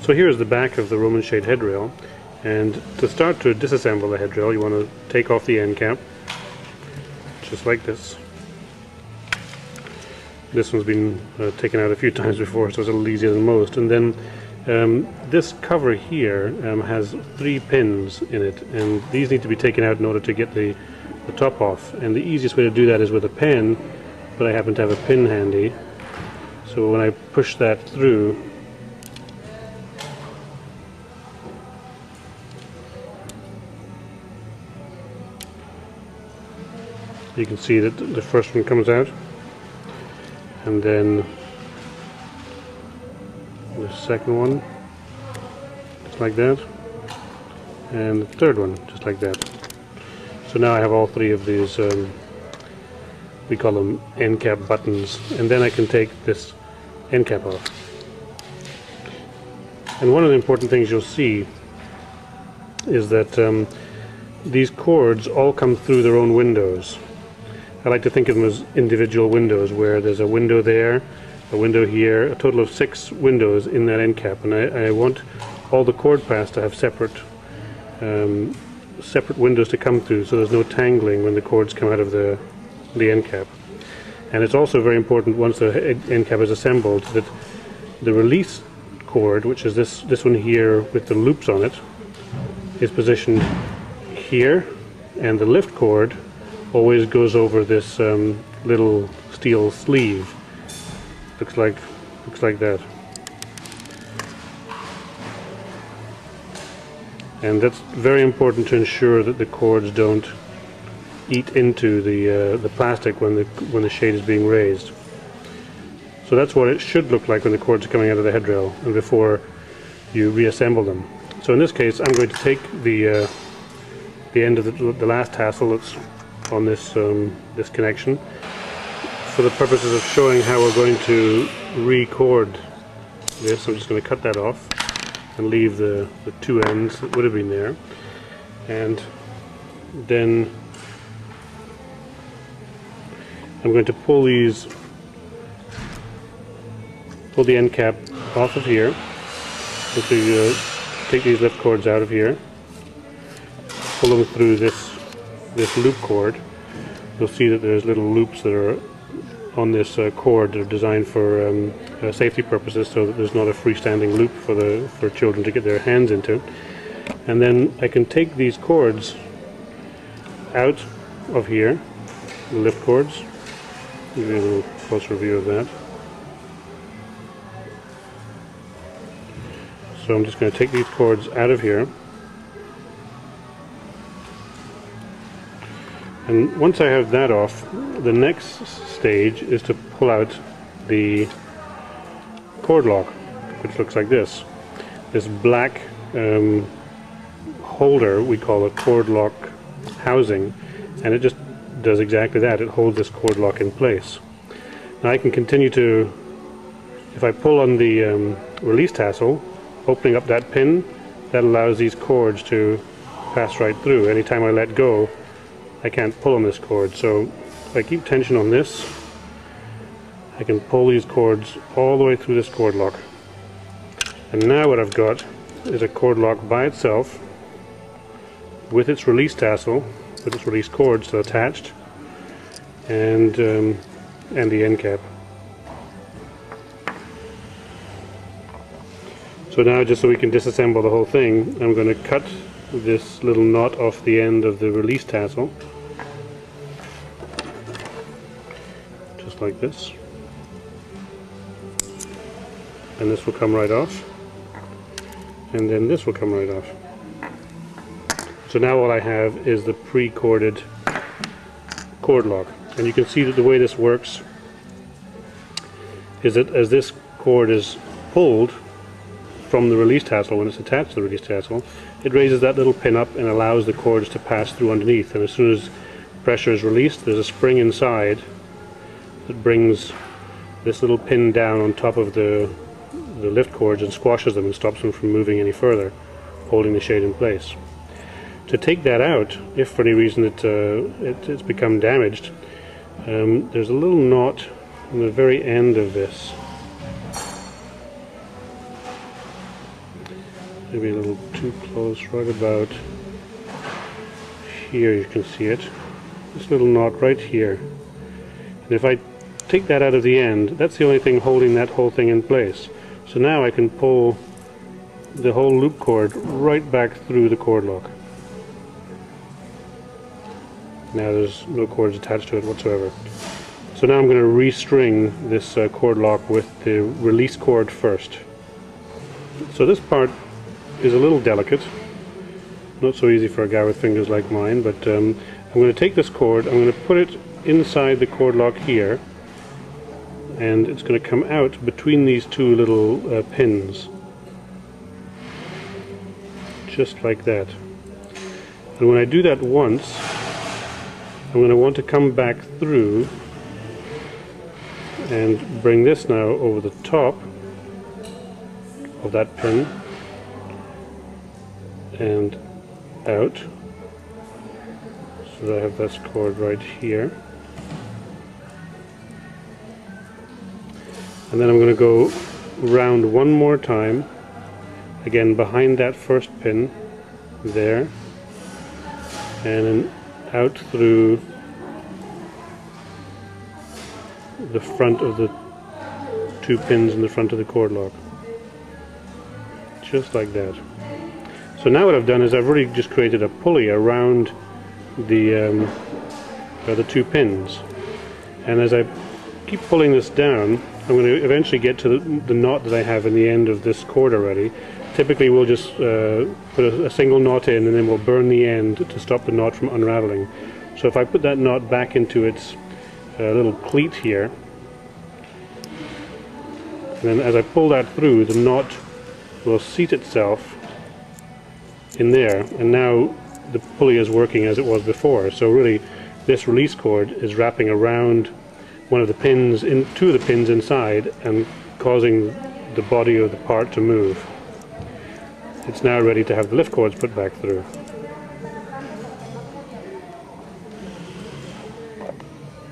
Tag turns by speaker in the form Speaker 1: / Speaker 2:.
Speaker 1: So here is the back of the Roman shade headrail, and to start to disassemble the headrail you want to take off the end cap, just like this. This one's been taken out a few times before, so it's a little easier than most. And then this cover here has 3 pins in it, and these need to be taken out in order to get the top off. And the easiest way to do that is with a pen, but I happen to have a pin handy. So when I push that through, you can see that the first one comes out, and then the second one, just like that, and the third one, just like that. So now I have all 3 of these, we call them end cap buttons, and then I can take this end cap off. And one of the important things you'll see is that these cords all come through their own windows. I like to think of them as individual windows, where there's a window there, a window here, a total of 6 windows in that end cap, and I want all the cord paths to have separate windows to come through, so there's no tangling when the cords come out of the end cap. And it's also very important, once the end cap is assembled, that the release cord, which is this one here with the loops on it, is positioned here, and the lift cord always goes over this little steel sleeve. Looks like that. And that's very important to ensure that the cords don't eat into the plastic when the shade is being raised. So that's what it should look like when the cords are coming out of the headrail and before you reassemble them. So in this case, I'm going to take the end of the last tassel that's on this this connection, for the purposes of showing how we're going to re-cord this. I'm just going to cut that off and leave the 2 ends that would have been there, and then I'm going to pull the end cap off of here. Simply take these lift cords out of here, pull them through this loop cord. You'll see that there's little loops that are on this cord that are designed for safety purposes, so that there's not a freestanding loop for children to get their hands into. And then I can take these cords out of here, the lift cords. Give you a little closer view of that. So I'm just going to take these cords out of here. And once I have that off, the next stage is to pull out the cord lock, which looks like this. This black holder we call a cord lock housing, and it just does exactly that. It holds this cord lock in place. Now I can continue to, if I pull on the release tassel, opening up that pin, that allows these cords to pass right through. Anytime I let go, I can't pull on this cord. So if I keep tension on this, I can pull these cords all the way through this cord lock. And now what I've got is a cord lock by itself with its release tassel, with its release cord still attached, and the end cap. So now, just so we can disassemble the whole thing, I'm going to cut this little knot off the end of the release tassel, just like this, and this will come right off, and then this will come right off. So now all I have is the pre-corded cord lock, and you can see that the way this works is that as this cord is pulled from the release tassel, when it's attached to the release tassel, it raises that little pin up and allows the cords to pass through underneath, and as soon as pressure is released, there's a spring inside that brings this little pin down on top of the lift cords and squashes them and stops them from moving any further, holding the shade in place. To take that out, if for any reason it's become damaged, there's a little knot on the very end of this. maybe a little too close, right about here you can see it. This little knot right here. And if I take that out of the end, that's the only thing holding that whole thing in place. So now I can pull the whole loop cord right back through the cord lock. Now there's no cords attached to it whatsoever. So now I'm going to restring this cord lock with the release cord first. So this part is a little delicate, not so easy for a guy with fingers like mine, but I'm going to take this cord, I'm going to put it inside the cord lock here, and it's going to come out between these two little pins, just like that. And when I do that once, I'm going to want to come back through and bring this now over the top of that pin and out, so that I have this cord right here. And then I'm going to go round one more time, again behind that first pin there, and then out through the front of the two pins in the front of the cord lock, just like that. So now what I've done is I've really just created a pulley around the two pins, and as I keep pulling this down, I'm going to eventually get to the knot that I have in the end of this cord already. Typically we'll just put a single knot in, and then we'll burn the end to stop the knot from unraveling. So if I put that knot back into its little cleat here, and then as I pull that through, the knot will seat itself in there, and now the pulley is working as it was before. So really this release cord is wrapping around one of the pins, two of the pins inside, and causing the body of the part to move. It's now ready to have the lift cords put back through.